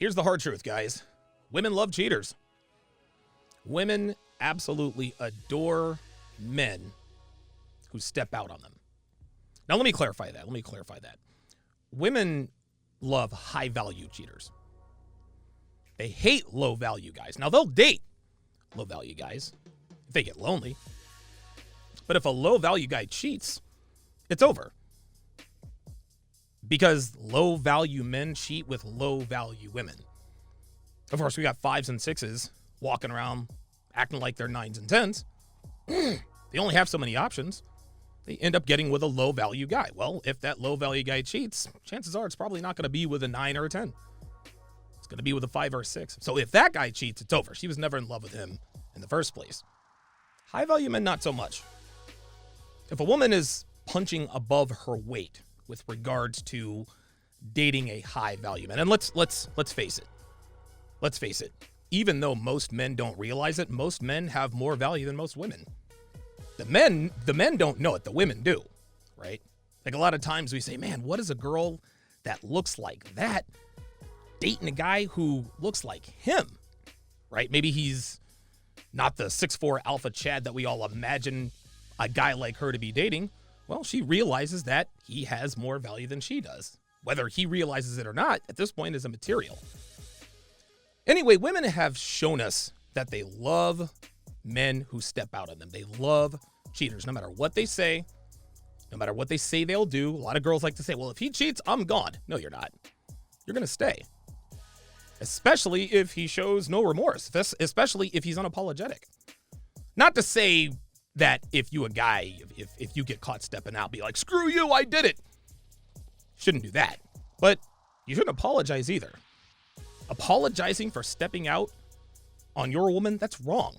Here's the hard truth, guys. Women love cheaters. Women absolutely adore men who step out on them. Now, let me clarify that. Women love high-value cheaters. They hate low-value guys. Now, they'll date low-value guys if they get lonely. But if a low-value guy cheats, it's over. Because low-value men cheat with low-value women. Of course, we got 5s and 6s walking around acting like they're 9s and 10s. They only have so many options. They end up getting with a low-value guy. Well, if that low-value guy cheats, chances are it's probably not going to be with a 9 or a 10. It's going to be with a 5 or a 6. So if that guy cheats, it's over. She was never in love with him in the first place. High-value men, not so much. If a woman is punching above her weight with regards to dating a high-value man, and let's face it. Let's face it. Even though most men don't realize it, most men have more value than most women. The men don't know it. The women do, right? Like a lot of times we say, man, what is a girl that looks like that dating a guy who looks like him, right? Maybe he's not the 6'4" alpha Chad that we all imagine a guy like her to be dating. Well, she realizes that he has more value than she does. Whether he realizes it or not, at this point, is immaterial. Anyway, women have shown us that they love men who step out on them. They love cheaters, no matter what they say, no matter what they say they'll do. A lot of girls like to say, well, if he cheats, I'm gone. No, you're not. You're going to stay. Especially if he shows no remorse, especially if he's unapologetic. Not to say that if you get caught stepping out, be like, screw you, I did it. Shouldn't do that. But you shouldn't apologize either. Apologizing for stepping out on your woman, that's wrong.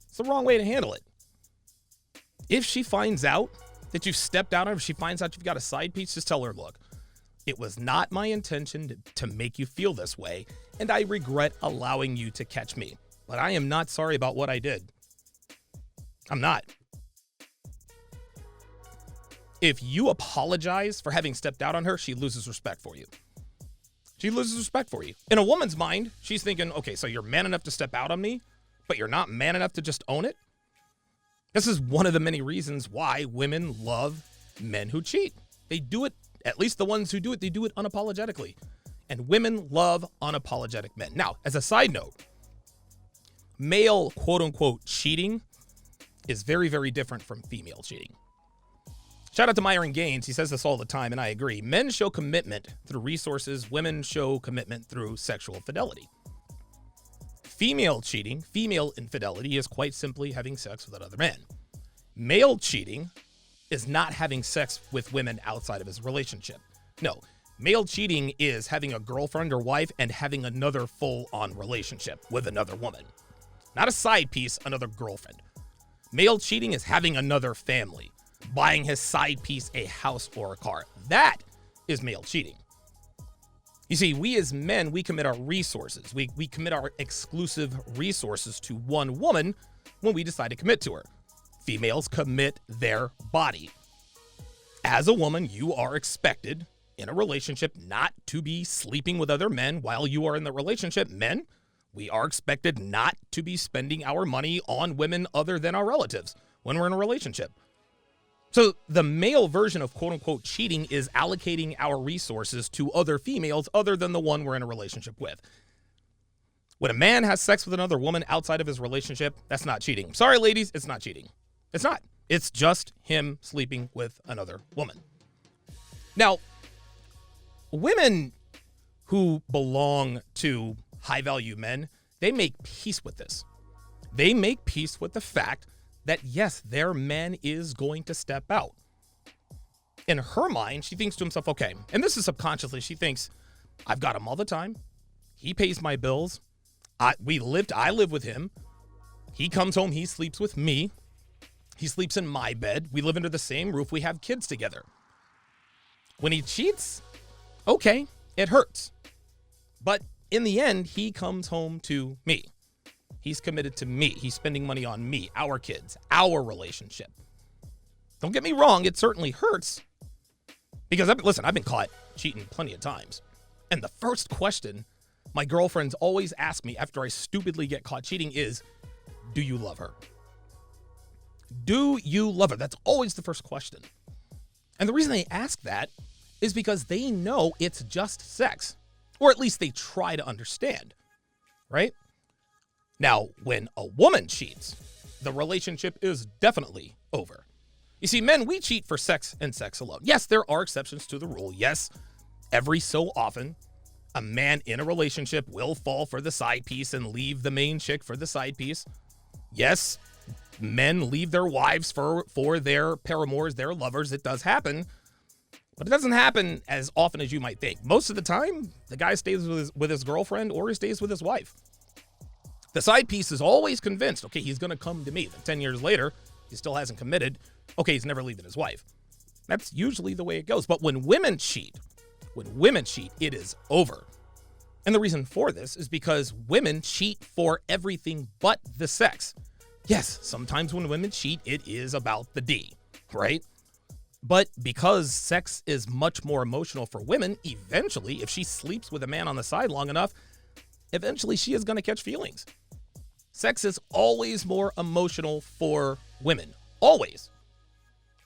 It's the wrong way to handle it. If she finds out that you've stepped out on her, if she finds out you've got a side piece, just tell her, look, it was not my intention to make you feel this way, and I regret allowing you to catch me. But I am not sorry about what I did. I'm not. If you apologize for having stepped out on her, she loses respect for you. She loses respect for you. In a woman's mind, she's thinking, okay, so you're man enough to step out on me, but you're not man enough to just own it? This is one of the many reasons why women love men who cheat. They do it, at least the ones who do it, they do it unapologetically. And women love unapologetic men. Now, as a side note, male quote-unquote cheating is very, very different from female cheating. Shout out to Myron Gaines. He says this all the time, and I agree. Men show commitment through resources. Women show commitment through sexual fidelity. Female cheating, female infidelity, is quite simply having sex with another man. Male cheating is not having sex with women outside of his relationship. No, male cheating is having a girlfriend or wife and having another full-on relationship with another woman. Not a side piece, another girlfriend. Male cheating is having another family, buying his side piece a house or a car. That is male cheating. You see, we as men, we commit our resources. We commit our exclusive resources to one woman when we decide to commit to her. Females commit their body. As a woman, you are expected in a relationship not to be sleeping with other men while you are in the relationship. Men, we are expected not to be spending our money on women other than our relatives when we're in a relationship. So the male version of quote-unquote cheating is allocating our resources to other females other than the one we're in a relationship with. When a man has sex with another woman outside of his relationship, that's not cheating. Sorry, ladies, it's not cheating. It's not. It's just him sleeping with another woman. Now, women who belong to high-value men, they make peace with this. They make peace with the fact that, yes, their man is going to step out. In her mind, she thinks to himself, okay, and this is subconsciously, she thinks, I've got him all the time. He pays my bills. I live with him. He comes home, he sleeps with me. He sleeps in my bed. We live under the same roof. We have kids together. When he cheats, okay, it hurts. But in the end, he comes home to me. He's committed to me. He's spending money on me, our kids, our relationship. Don't get me wrong, it certainly hurts. Because, I've been caught cheating plenty of times. And the first question my girlfriends always ask me after I stupidly get caught cheating is, do you love her? Do you love her? That's always the first question. And the reason they ask that is because they know it's just sex, or at least they try to understand, right? Now, when a woman cheats, the relationship is definitely over. You see, men, we cheat for sex and sex alone. Yes, there are exceptions to the rule. Yes, every so often, a man in a relationship will fall for the side piece and leave the main chick for the side piece. Yes, men leave their wives for their paramours, their lovers. It does happen, but it doesn't happen as often as you might think. Most of the time, the guy stays with his girlfriend or he stays with his wife. The side piece is always convinced, okay, he's going to come to me. Then 10 years later, he still hasn't committed. Okay, he's never leaving his wife. That's usually the way it goes. But when women cheat, it is over. And the reason for this is because women cheat for everything but the sex. Yes, sometimes when women cheat, it is about the D, right? But because sex is much more emotional for women, eventually, if she sleeps with a man on the side long enough, eventually she is going to catch feelings. Sex is always more emotional for women. Always.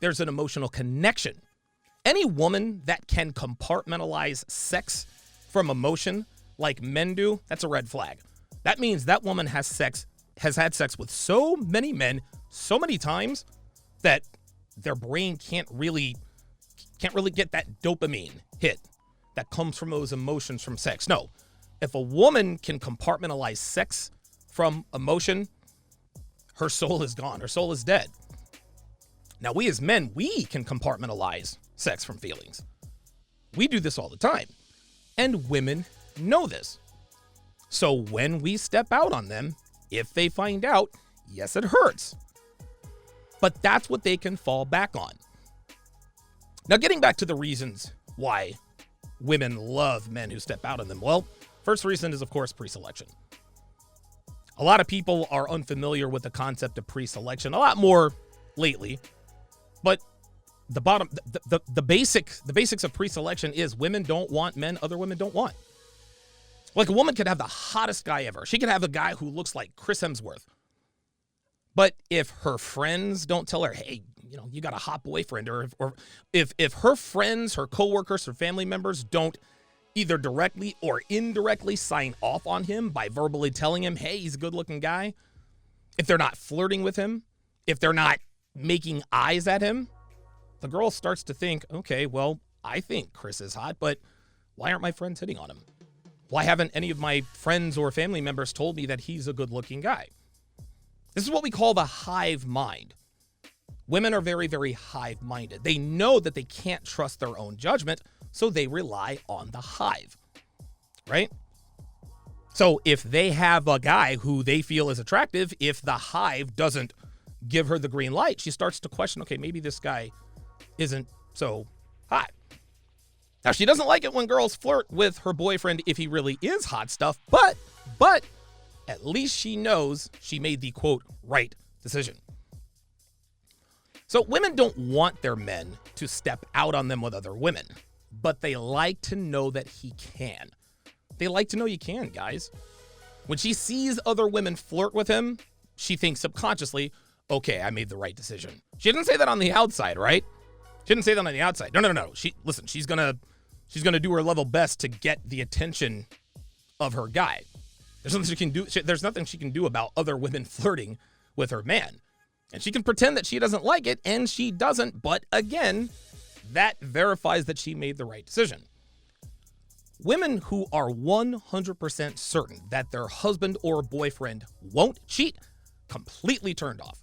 There's an emotional connection. Any woman that can compartmentalize sex from emotion like men do, that's a red flag. That means that woman has had sex with so many men so many times that their brain can't really get that dopamine hit that comes from those emotions from sex. No, if a woman can compartmentalize sex from emotion, her soul is gone. Her soul is dead. Now, we as men, we can compartmentalize sex from feelings. We do this all the time. And women know this. So when we step out on them, if they find out, yes, it hurts. But that's what they can fall back on. Now, getting back to the reasons why women love men who step out on them. Well, first reason is, of course, pre-selection. A lot of people are unfamiliar with the concept of pre-selection, a lot more lately. But the basics of pre-selection is women don't want men other women don't want. Like a woman could have the hottest guy ever. She could have a guy who looks like Chris Hemsworth. But if her friends don't tell her, hey, you got a hot boyfriend, or if her friends, her coworkers, her family members don't either directly or indirectly sign off on him by verbally telling him, hey, he's a good-looking guy, if they're not flirting with him, if they're not making eyes at him, the girl starts to think, okay, well, I think Chris is hot, but why aren't my friends hitting on him? Why haven't any of my friends or family members told me that he's a good-looking guy? This is what we call the hive mind. Women are very, very hive-minded. They know that they can't trust their own judgment, so they rely on the hive, right? So if they have a guy who they feel is attractive, if the hive doesn't give her the green light, she starts to question, okay, maybe this guy isn't so hot. Now, she doesn't like it when girls flirt with her boyfriend if he really is hot stuff, but at least she knows she made the, quote, right decision. So women don't want their men to step out on them with other women, but they like to know that he can. They like to know you can, guys. When she sees other women flirt with him, she thinks subconsciously, okay, I made the right decision. She didn't say that on the outside, right? She didn't say that on the outside. No. She's gonna do her level best to get the attention of her guy. There's nothing she can do. There's nothing she can do about other women flirting with her man. And she can pretend that she doesn't like it, and she doesn't. But again, that verifies that she made the right decision. Women who are 100% certain that their husband or boyfriend won't cheat, completely turned off.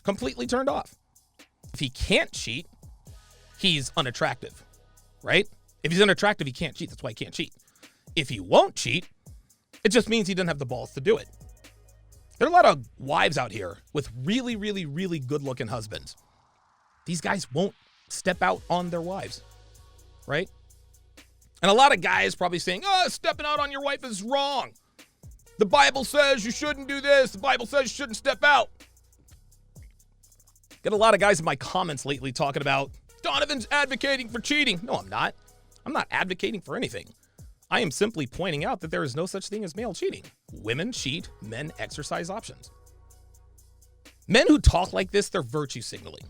Completely turned off. If he can't cheat, he's unattractive, right? If he's unattractive, he can't cheat. That's why he can't cheat. If he won't cheat, it just means he doesn't have the balls to do it. There are a lot of wives out here with really, really, really good-looking husbands. These guys won't step out on their wives, right? And a lot of guys probably saying, stepping out on your wife is wrong. The Bible says you shouldn't do this. The Bible says you shouldn't step out. Get a lot of guys in my comments lately talking about, Donovan's advocating for cheating. No, I'm not. I'm not advocating for anything. I am simply pointing out that there is no such thing as male cheating. Women cheat, men exercise options. Men who talk like this, they're virtue signaling.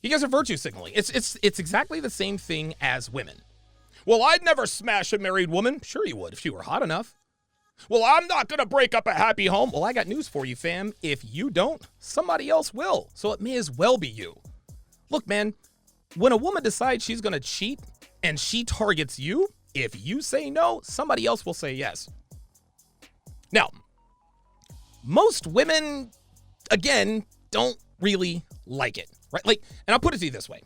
You guys are virtue signaling. It's exactly the same thing as women. Well, I'd never smash a married woman. Sure you would if she were hot enough. Well, I'm not going to break up a happy home. Well, I got news for you, fam. If you don't, somebody else will. So it may as well be you. Look, man, when a woman decides she's going to cheat and she targets you, if you say no, somebody else will say yes. Now, most women, again, don't really like it, right? Like, and I'll put it to you this way.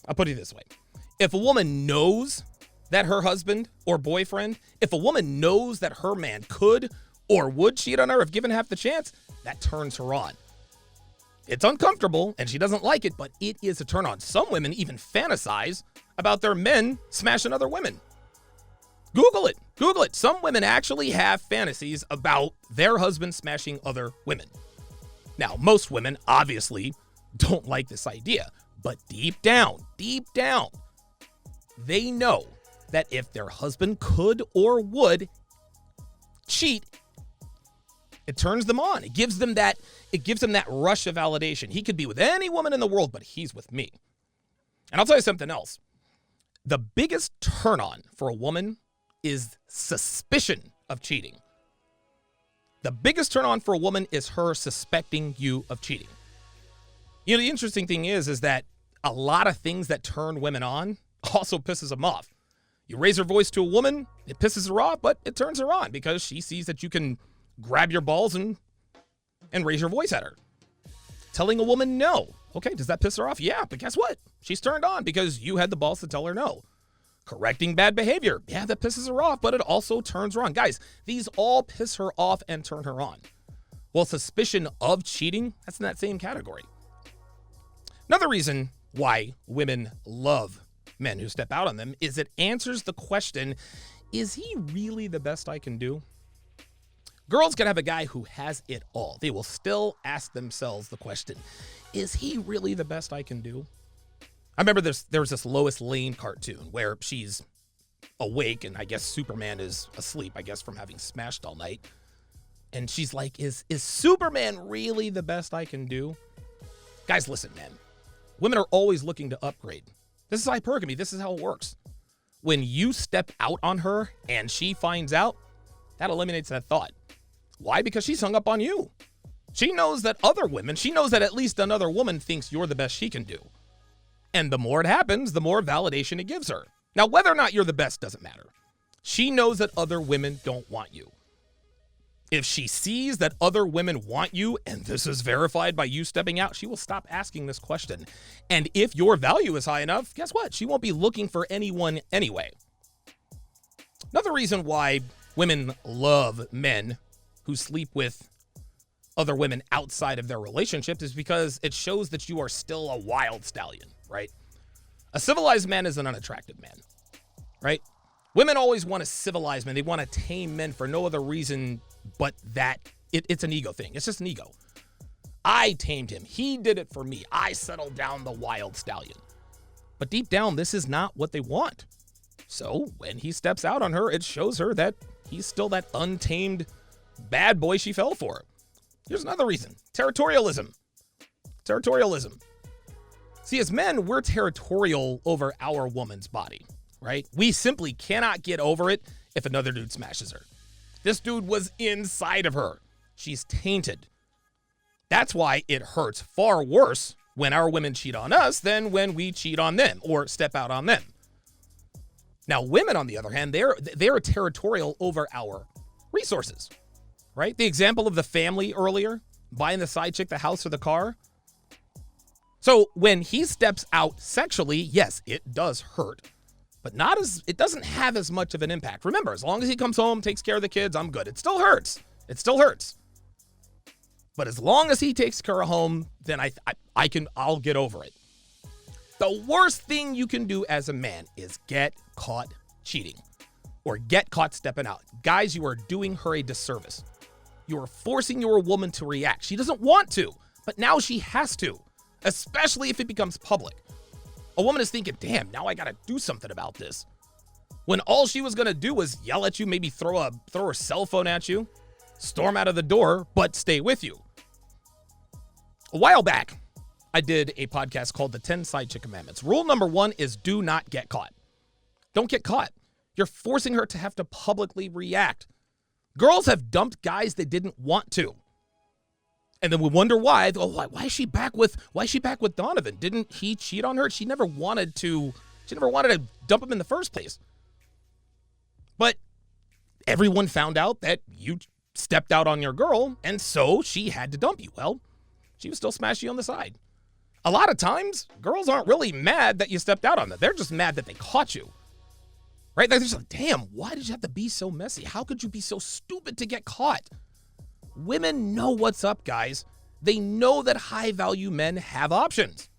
If a woman knows that her husband or boyfriend, if a woman knows that her man could or would cheat on her if given half the chance, that turns her on. It's uncomfortable and she doesn't like it, but it is a turn on. Some women even fantasize about their men smashing other women. Google it. Some women actually have fantasies about their husband smashing other women. Now, most women obviously don't like this idea, but deep down, they know that if their husband could or would cheat, it turns them on. It gives them that rush of validation. He could be with any woman in the world, but he's with me. And I'll tell you something else. The biggest turn on for a woman is suspicion of cheating. The biggest turn on for a woman is her suspecting you of cheating. You know, the interesting thing is that a lot of things that turn women on also pisses them off. You raise her voice to a woman, it pisses her off, but it turns her on because she sees that you can grab your balls and raise your voice at her. Telling a woman no. Okay, does that piss her off? Yeah, but guess what? She's turned on because you had the balls to tell her no. Correcting bad behavior. Yeah, that pisses her off, but it also turns her on. Guys, these all piss her off and turn her on. Well, suspicion of cheating, that's in that same category. Another reason why women love men who step out on them is it answers the question, is he really the best I can do? Girls can have a guy who has it all. They will still ask themselves the question, is he really the best I can do? I remember there was this Lois Lane cartoon where she's awake and I guess Superman is asleep, I guess from having smashed all night. And she's like, is Superman really the best I can do? Guys, listen, man. Women are always looking to upgrade. This is hypergamy. This is how it works. When you step out on her and she finds out, that eliminates that thought. Why? Because she's hung up on you. She knows that at least another woman thinks you're the best she can do. And the more it happens, the more validation it gives her. Now, whether or not you're the best doesn't matter. She knows that other women don't want you. If she sees that other women want you, and this is verified by you stepping out, she will stop asking this question. And if your value is high enough, guess what? She won't be looking for anyone anyway. Another reason why women love men who sleep with other women outside of their relationships is because it shows that you are still a wild stallion, right? A civilized man is an unattractive man, right? Women always want a civilized man. They want to tame men for no other reason but that it's an ego thing. It's just an ego. I tamed him. He did it for me. I settled down the wild stallion. But deep down, this is not what they want. So when he steps out on her, it shows her that he's still that untamed bad boy she fell for. Here's another reason. Territorialism. See, as men, we're territorial over our woman's body, right? We simply cannot get over it if another dude smashes her. This dude was inside of her. She's tainted. That's why it hurts far worse when our women cheat on us than when we cheat on them or step out on them. Now, women, on the other hand, they're territorial over our resources, right? The example of the family earlier, buying the side chick the house or the car. So when he steps out sexually, yes, it does hurt, but it doesn't have as much of an impact. Remember, as long as he comes home, takes care of the kids, I'm good. It still hurts. But as long as he takes care of home, then I'll get over it. The worst thing you can do as a man is get caught cheating or get caught stepping out. Guys, you are doing her a disservice. You are forcing your woman to react. She doesn't want to, but now she has to, especially if it becomes public. A woman is thinking, damn, now I got to do something about this. when all she was going to do was yell at you, maybe throw her cell phone at you, storm out of the door, but stay with you. A while back, I did a podcast called The 10 Side Chick Commandments. Rule number 1 is do not get caught. Don't get caught. You're forcing her to have to publicly react. Girls have dumped guys they didn't want to. And then we wonder why. Oh, why is she back with Donovan? Didn't he cheat on her? She never wanted to dump him in the first place. But everyone found out that you stepped out on your girl, and so she had to dump you. Well, she was still smashing you on the side. A lot of times, girls aren't really mad that you stepped out on them. They're just mad that they caught you. Right? They're just like, damn, why did you have to be so messy? How could you be so stupid to get caught? Women know what's up, guys. They know that high-value men have options.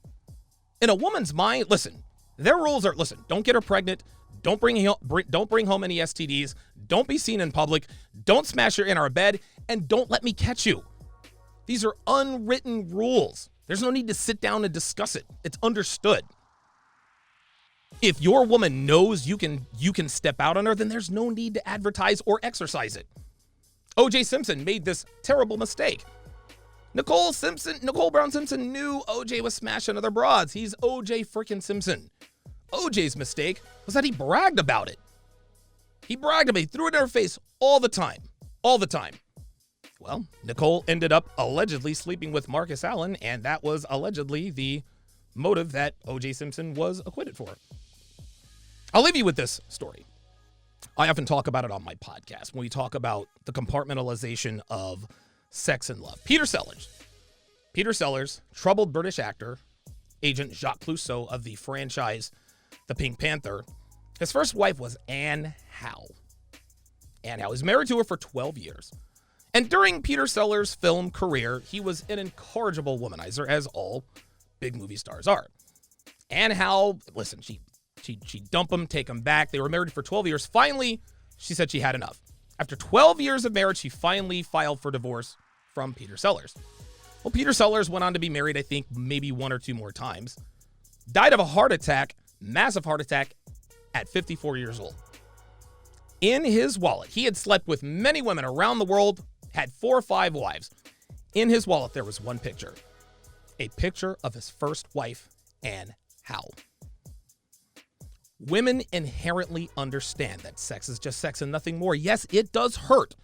In a woman's mind, listen, their rules are, don't get her pregnant, don't bring home any STDs, don't be seen in public, don't smash her in our bed, and don't let me catch you. These are unwritten rules. There's no need to sit down and discuss it. It's understood. If your woman knows you can step out on her, then there's no need to advertise or exercise it. O.J. Simpson made this terrible mistake. Nicole Brown Simpson knew O.J. was smashing other broads. He's O.J. frickin' Simpson. O.J.'s mistake was that he bragged about it. He bragged about it. He threw it in her face all the time. All the time. Well, Nicole ended up allegedly sleeping with Marcus Allen, and that was allegedly the motive that O.J. Simpson was acquitted for. I'll leave you with this story. I often talk about it on my podcast when we talk about the compartmentalization of sex and love. Peter Sellers, troubled British actor, agent Jacques Clouseau of the franchise The Pink Panther. His first wife was Anne Howe. Anne Howe is married to her for 12 years. And during Peter Sellers' film career, he was an incorrigible womanizer, as all big movie stars are. Anne Howe, listen, she dumped him, take him back. They were married for 12 years. Finally, she said she had enough. After 12 years of marriage, she finally filed for divorce from Peter Sellers. Well, Peter Sellers went on to be married, I think, maybe 1 or 2 more times. Died of a heart attack, massive heart attack, at 54 years old. In his wallet, he had slept with many women around the world, had 4 or 5 wives. In his wallet, there was one picture. A picture of his first wife, Anne Howe. Women inherently understand that sex is just sex and nothing more. Yes, it does hurt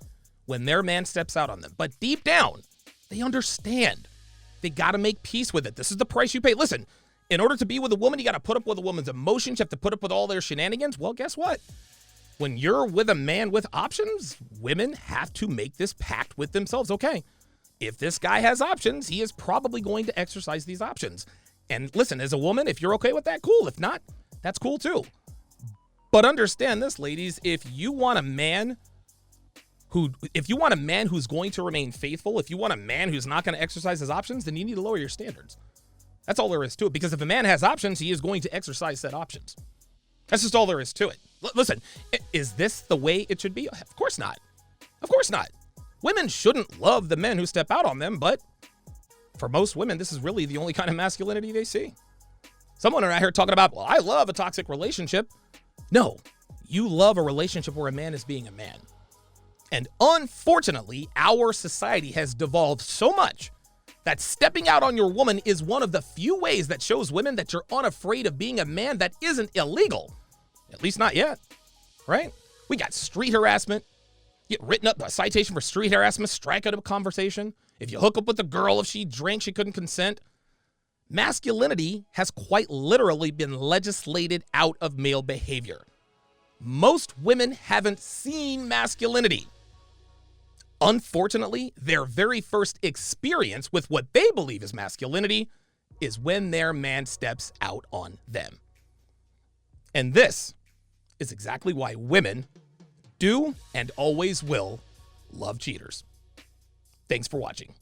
when their man steps out on them. But deep down, they understand. They got to make peace with it. This is the price you pay. Listen, in order to be with a woman, you got to put up with a woman's emotions. You have to put up with all their shenanigans. Well, guess what? When you're with a man with options, women have to make this pact with themselves. Okay, if this guy has options, he is probably going to exercise these options. And listen, as a woman, if you're okay with that, cool. If not, that's cool too. But understand this, ladies, if you want a man who's going to remain faithful, if you want a man who's not going to exercise his options, then you need to lower your standards. That's all there is to it. Because if a man has options, he is going to exercise said options. That's just all there is to it. Listen, is this the way it should be? Of course not. Of course not. Women shouldn't love the men who step out on them, but for most women, this is really the only kind of masculinity they see. Someone are out here talking about, well, I love a toxic relationship. No, you love a relationship where a man is being a man. And unfortunately, our society has devolved so much that stepping out on your woman is one of the few ways that shows women that you're unafraid of being a man that isn't illegal. At least not yet, right? We got street harassment. Get written up a citation for street harassment, strike out of a conversation. If you hook up with a girl, if she drank, she couldn't consent. Masculinity has quite literally been legislated out of male behavior. Most women haven't seen masculinity. Unfortunately, their very first experience with what they believe is masculinity is when their man steps out on them. And this is exactly why women do and always will love cheaters. Thanks for watching.